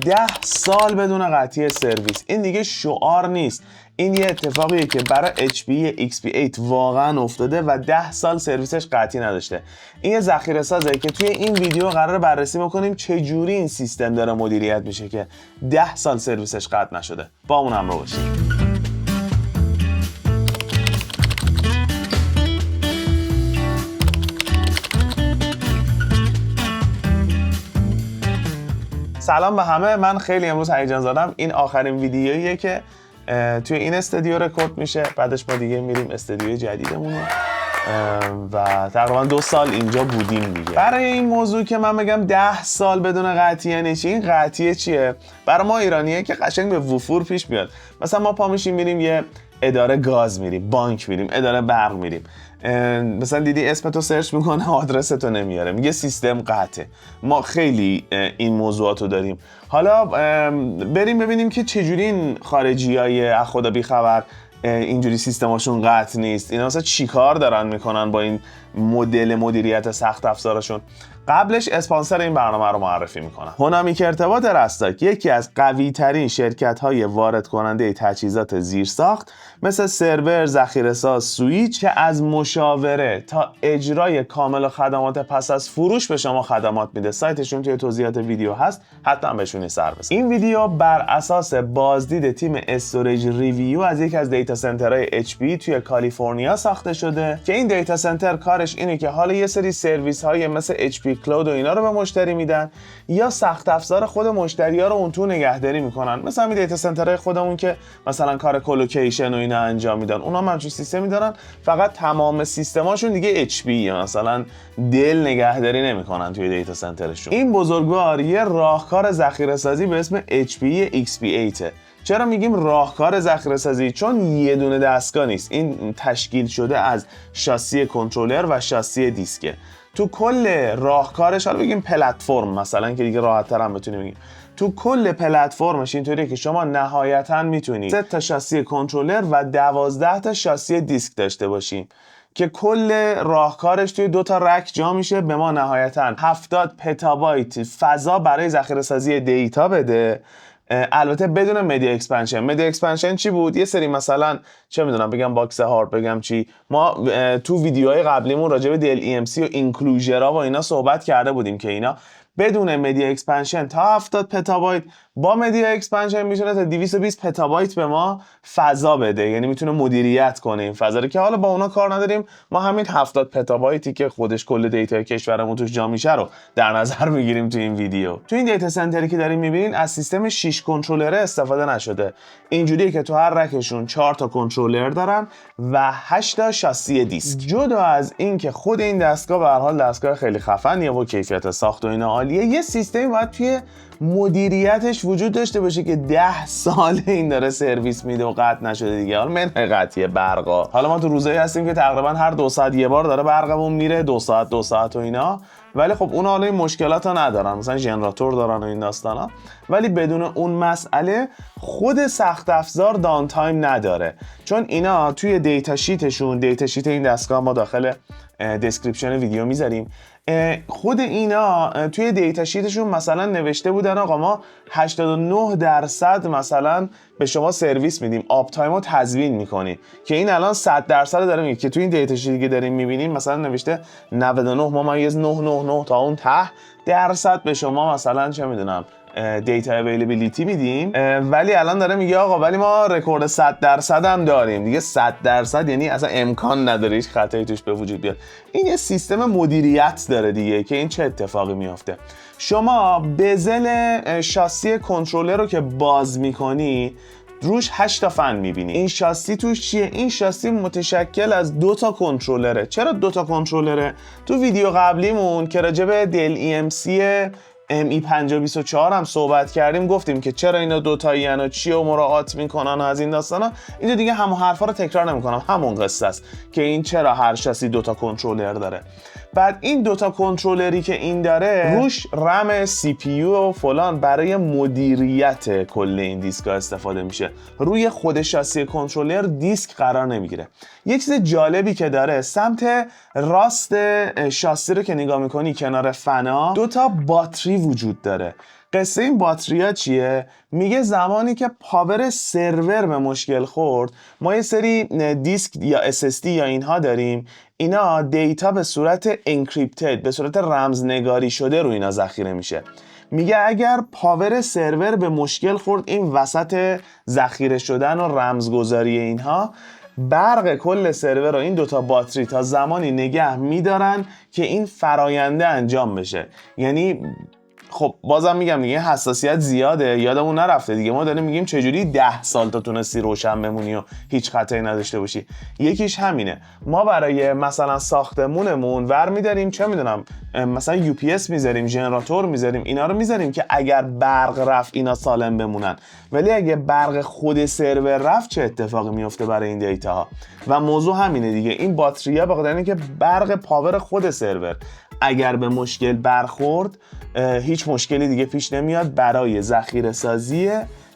10 سال بدون قطعی سرویس. این دیگه شعار نیست، این یه اتفاقیه که برای HP XP8 واقعا افتاده و 10 سال سرویسش قطعی نداشته. این یه ذخیره سازه که توی این ویدیو قراره بررسی بکنیم چه جوری این سیستم داره مدیریت میشه که 10 سال سرویسش قطع نشده. با اون همراه باشید. سلام به همه، من خیلی امروز هیجان زدم. این آخرین ویدیوییه که توی این استودیو رکورد میشه، بعدش ما دیگه میریم استودیوی جدیدمون و تقریبا 2 سال اینجا بودیم دیگه. برای این موضوع که من بگم 10 سال بدون قطعی یعنی چی؟ این قطعیه چیه؟ برای ما ایرانیه که قشنگ به وفور پیش میاد. مثلا ما پا میشیم میریم یه اداره گاز میریم، بانک میریم، اداره برق میریم، مثلا دیدی اسمتو سرچ میکنه آدرستو نمیاره، میگه سیستم قطعه. ما خیلی این موضوعاتو داریم. حالا بریم ببینیم که چجوری این خارجیای از خدا بی خبر اینجوری سیستماشون قطع نیست. اینا مثلا چیکار دارن میکنن با این مدل مدیریت سخت افزارشون. قبلش اسپانسر این برنامه رو معرفی میکنم. هونامیک ارتباط رستاک یکی از قوی ترین شرکت های وارد کننده تجهیزات زیرساخت مثل سرور، ذخیره‌ساز، سوئیچ که از مشاوره تا اجرای کامل خدمات پس از فروش به شما خدمات میده. سایتشون توی توضیحات ویدیو هست، حتما بهشون سر بزنید. این ویدیو بر اساس بازدید تیم استوریج ریویو از یک از دیتا سنترهای HP توی کالیفرنیا ساخته شده که این دیتا سنتر کارش اینه که حالا یه سری سرویس های مثل HP کلاود و اینا رو به مشتری میدن یا سخت افزار خود مشتری‌ها رو اون تو نگهداری میکنن. مثلا این دیتا سنترهای خودمون که مثلا کار کولوکیشن و اینا انجام میدن، اونا هم همچین سیستمی دارن، فقط تمام سیستماشون دیگه HP یا مثلا دل نگهداری نمیکنن توی دیتا سنترشون. این بزرگوار یه راهکار ذخیره‌سازی به اسم HP XP8. چرا میگیم راهکار ذخیره‌سازی؟ چون یه دونه دستگاه نیست، این تشکیل شده از شاسی کنترلر و شاسی دیسکه. تو کل راهکارش، حالا بگیم پلتفرم مثلا که دیگه راحت‌تر هم بتونیم بگیم، تو کل پلتفرمش اینطوریه که شما نهایتاً میتونید 3 تا شاسی کنترلر و 12 تا شاسی دیسک داشته باشیم که کل راهکارش توی 2 تا رک جا میشه، به ما نهایتاً 70 پتابایت فضا برای ذخیره‌سازی دیتا بده. البته بدون مدیا اکسپنشن. مدیا اکسپنشن چی بود؟ یه سری مثلا چه میدونم بگم باکس هارد، بگم چی، ما تو ویدیوهای قبلیمون راجع به DLEMC و اینکلوژرها و اینا صحبت کرده بودیم که اینا بدون مدیا اکسپنشن تا 70 پتابایت، با مدیا اکسپنشن میتونه تا 220 پتابایت به ما فضا بده، یعنی میتونه مدیریت کنه این فضا رو که حالا با اونا کار نداریم. ما همین 70 پتابایتی که خودش کل دیتای کشورمون توش جا میشه رو در نظر میگیریم تو این ویدیو. تو این دیتا سنتری که دارین میبینین از سیستم 6 کنترلره استفاده نشده. اینجوریه که تو هر رکشون 4 تا کنترلر دارن و 8 تا شاسی دیسک. جدا از این که خود این دستگاه به هر حال دستگاه خیلی خفنیه و کیفیت ساخت و اینا عالیه، یه سیستمی باید توی مدیریتش وجود داشته باشه که 10 سال این داره سرویس میده و قطع نشده دیگه. حالا منهای قطعی برقا، حالا ما تو روزایی هستیم که تقریبا هر 2 ساعت یه بار داره برقمون میره، 2 ساعت و اینا، ولی خب اون حالا این مشکلات ها ندارن، مثلا ژنراتور دارن و این داستانا، ولی بدون اون مسئله خود سخت افزار دان تایم نداره. چون اینا توی دیتا شیتشون، دیتا شیت این دستگاه ما داخل دسکریپشن ویدیو میذاریم، خود اینا توی دیتا شیتشون مثلا نوشته بودن آقا ما 89% مثلا به شما سرویس میدیم، آپ تایم رو تضمین میکنیم، که این الان 100% داره میگه که توی این دیتا شیتی که داریم میبینیم مثلا نوشته 99 ممیز 999 تا اون ته درصد به شما مثلا چه میدونم دیتا اویلیبیلیتی میدیم، ولی الان داره میگه آقا ولی ما رکورد 100% هم داریم دیگه. 100% یعنی اصلا امکان نداره هیچ خطایی توش به وجود بیاد. این یه سیستم مدیریت داره دیگه که این چه اتفاقی میافته. شما بزل شاسی کنترلر رو که باز میکنی روش 8 تا فن میبینی. این شاسی توش چیه؟ این شاسی متشکل از 2 تا کنترلره. چرا 2 تا کنترلره؟ تو ویدیو قبلیمون که راجع به DLEMC ME5024 هم صحبت کردیم، گفتیم که چرا اینا دوتایی و چی رو مراعات میکنن و از این داستانا. اینجا دیگه همون حرفا رو تکرار نمیکنم، همون قصه است که این چرا هر شاسی 2 تا کنترلر داره. بعد این 2 تا کنترلری که این داره روش رم سی پی یو و فلان برای مدیریت کل این دیسک استفاده میشه. روی خود شاسی کنترلر دیسک قرار نمیگیره. یک چیز جالبی که داره، سمت راست شاسی رو که نگاه میکنی کنار فنا 2 تا باتری وجود داره. قصه این باتریا چیه؟ میگه زمانی که پاور سرور به مشکل خورد، ما یه سری دیسک یا SSD یا اینها داریم، اینا دیتا به صورت انکریپتد، به صورت رمزنگاری شده رو اینا ذخیره میشه. میگه اگر پاور سرور به مشکل خورد این وسط ذخیره شدن و رمزگذاری اینها، برق کل سرور رو این دوتا باتری تا زمانی نگه میدارن که این فراینده انجام بشه. یعنی خب بازم میگم دیگه حساسیت زیاده، یادمون نرفته دیگه، ما داریم میگیم چجوری 10 سال تا تونستی روشن بمونی و هیچ خطایی نداشته باشی. یکیش همینه، ما برای مثلا ساختمونمون ور میداریم چه میدونم مثلا UPS میذاریم، ژنراتور میذاریم، اینا رو میذاریم که اگر برق رفت اینا سالم بمونن. ولی اگه برق خود سرور رفت چه اتفاقی میفته برای این دیتا ها؟ و موضوع همینه دیگه، این باتریا به خاطر اینکه برق پاور خود سرور اگر به مشکل برخورد هیچ مشکلی دیگه پیش نمیاد برای ذخیره سازی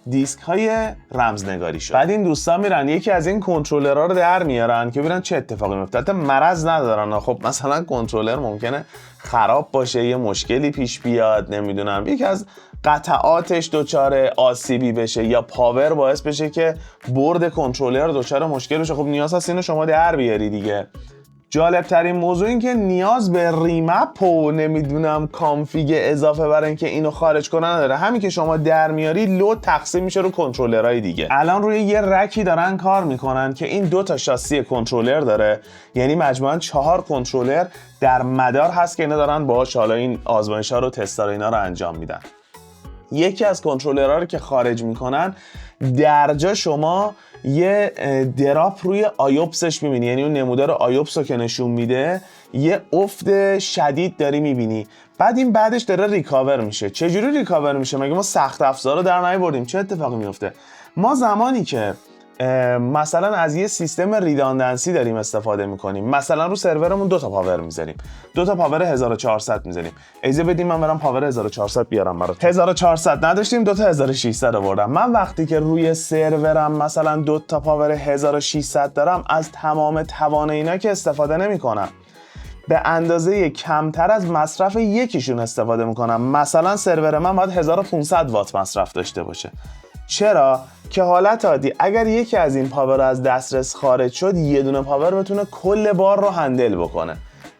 دیسک های رمزنگاری شد. بعد این دوستان میرن یکی از این کنترلرها رو در میارن که ببینن چه اتفاقی میفته. البته مرض ندارن، خب مثلا کنترلر ممکنه خراب باشه، یه مشکلی پیش بیاد، نمیدونم یکی از قطعاتش دچار آسیبی بشه یا پاور باعث بشه که برد کنترلر دچار مشکل بشه، خب نیاز هست اینو شما در بیاری دیگه. جالب ترین موضوع این که نیاز به ریمپ و نمیدونم کانفیگ اضافه برای اینکه اینو خارج کنن نداره. همین که شما در میاری لود تقسیم میشه رو کنترلرهای دیگه. الان روی یه رکی دارن کار میکنن که این 2 تا شاسی کنترلر داره، یعنی مجموعاً 4 کنترلر در مدار هست که اینا دارن باهاش حالا این آزمایش‌ها رو تست‌ها رو اینا رو انجام میدن. یکی از کنترلرها رو که خارج میکنن در جا شما یه دراپ روی آیوپسش میبینی، یعنی اون نمودار آیوپس رو که نشون میده یه افت شدید داری میبینی. بعد این بعدش داره ریکاور میشه. چجوری ریکاور میشه؟ مگه ما سخت افزار رو در نیاوردیم؟ چه اتفاقی میفته؟ ما زمانی که مثلا از یه سیستم ریداندنسی داریم استفاده میکنیم، مثلا رو سرورمون 2 تا پاور میذاریم، 2 تا پاور 1400 میذاریم، اجازه بدیم من برام پاور 1400 بیارم برات. 1400 نداشتیم 2 تا 1600 آوردم. من وقتی که روی سرورم مثلا 2 تا پاور 1600 دارم از تمام توان اینا که استفاده نمیکنم، به اندازه کمتر از مصرف یکیشون استفاده میکنم. مثلا سرور من باید 1500 وات مصرف داشته باشه. چرا؟ که حالت عادی اگر یکی از این پاور از دسترس خارج شد یه دونه پاور بتونه کل بار رو هندل بکنه.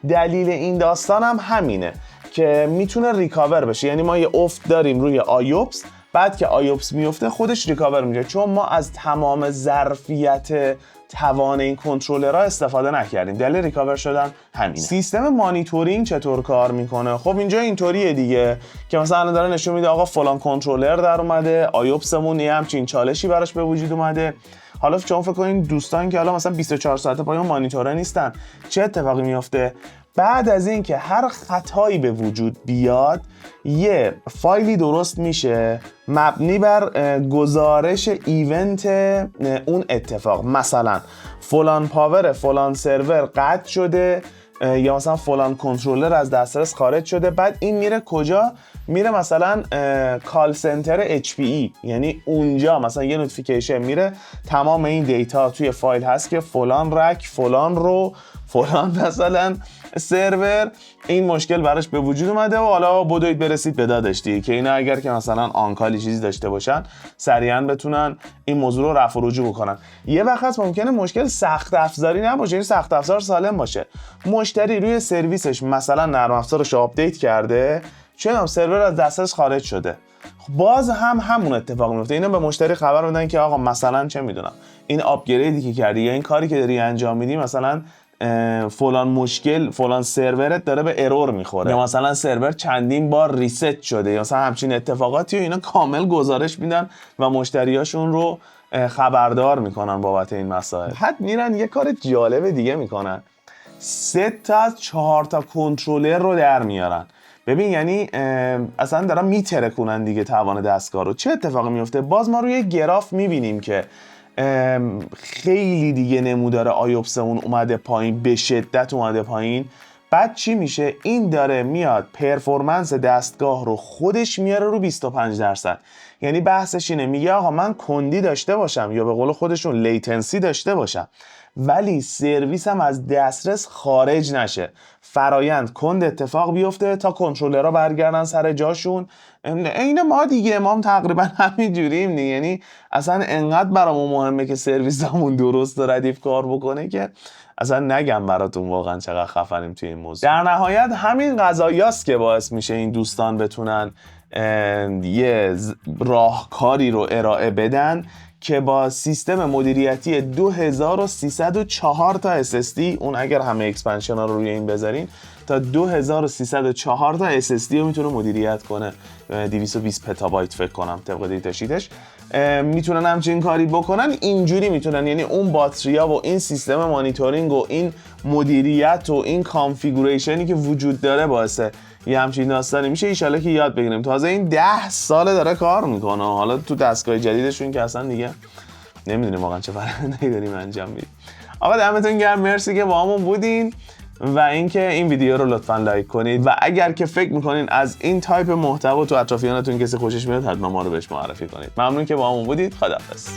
دلیل این داستان هم همینه که میتونه ریکاور بشه. یعنی ما یه افت داریم روی آیوپس، بعد که آیوپس میفته خودش ریکاور میشه، چون ما از تمام ظرفیت توان این کنترلرها استفاده نکردیم. دلیل ریکاور شدن همینه. سیستم مانیتورینگ چطور کار میکنه؟ خب اینجا اینطوریه دیگه که مثلا داره نشون میده آقا فلان کنترلر در اومده، آیوپسمون یه همچین چالشی براش به وجود اومده. حالا شما فکر کنین دوستان که حالا مثلا 24 ساعته پای اون مانیتوره نیستن چه اتفاقی میفته؟ بعد از این که هر خطایی به وجود بیاد یه فایلی درست میشه مبنی بر گزارش ایونت اون اتفاق. مثلا فلان پاور فلان سرور قطع شده یا مثلا فلان کنترلر از دسترس خارج شده. بعد این میره کجا؟ میره مثلا کال سنتر HPE، یعنی اونجا مثلا یه نوتیفیکیشن میره تمام این دیتا توی فایل هست که فلان رک فلان رو فلان مثلا سرور این مشکل براش به وجود اومده و حالا بدوید برسید به دادش دیگه، که اینا اگر که مثلا آنکالی چیزی داشته باشن سریعا بتونن این موضوع رو رفع و رجوع بکنن. یه وقت هست ممکنه مشکل سخت افزاری نباشه، این سخت افزار سالم باشه، مشتری روی سرویسش مثلا نرم افزارش آپدیت کرده، چون سرور از دسترس خارج شده، باز هم همون اتفاق میفته. اینا به مشتری خبر میدن که آقا مثلا چه میدونم این آپگریدی که کردی یا این کاری که داری انجام میدی مثلا فلان مشکل فلان سرورت داره به ارور میخوره، یا مثلا سرور چندین بار ریست شده، یا مثلا همچین اتفاقاتی و اینا کامل گزارش میدن و مشتریاشون رو خبردار میکنن بابت این مسائل. بعد میرن یه کار جالب دیگه میکنن، 3 تا از 4 تا کنترلر رو در میارن. ببین یعنی اصلا دارن میترکونن دیگه توان دستگاه رو. چه اتفاقی میفته؟ باز ما روی گراف میبینیم که خیلی دیگه نمودار آیوپسمون اومده پایین، به شدت اومده پایین. بعد چی میشه؟ این داره میاد پرفورمنس دستگاه رو خودش میاره رو 25%. یعنی بحثش اینه، میگه آقا من کندی داشته باشم یا به قول خودشون لیتنسی داشته باشم، ولی سرویسم از دسترس خارج نشه، فرایند کند اتفاق بیفته تا کنترلرها برگردن سر جاشون. این ما دیگه، ما هم تقریبا همین جوریم دیگه. یعنی اصلا انقدر برامون مهمه که سرویسمون درست و ردیف کار بکنه که اصلا نگم براتون واقعا چقدر خفنیم توی این موضوع. در نهایت همین قضایاست که باعث میشه این دوستان بتونن یه راهکاری رو ارائه بدن که با سیستم مدیریتی 2304 تا SSD، اون اگر همه اکسپنشن ها رو روی این بذارین، تا 2304 تا SSD رو میتونه مدیریت کنه. 220 پتابایت فکر کنم طبق دیتا شیتش میتونن همچین کاری بکنن. اینجوری میتونن، یعنی اون باتریا و این سیستم مانیتورینگ و این مدیریت و این کانفیگوریشنی که وجود داره باعث یه همچین داستانی میشه. ایشالا که یاد بگیریم. تازه این 10 ساله داره کار میکنه، حالا تو دستگاه جدیدشون که اصلا دیگه نمیدونیم واقعا چه فرآیندی داریم انجام میدیم. آقا دمتون گرم، مرسی که با همون بودین و اینکه این ویدیو رو لطفاً لایک کنید و اگر که فکر میکنین از این تایپ محتوا تو اطرافیانتون کسی خوشش میاد، حتما ما رو بهش معرفی کنید. ممنون که با همون بودید. خداحافظ.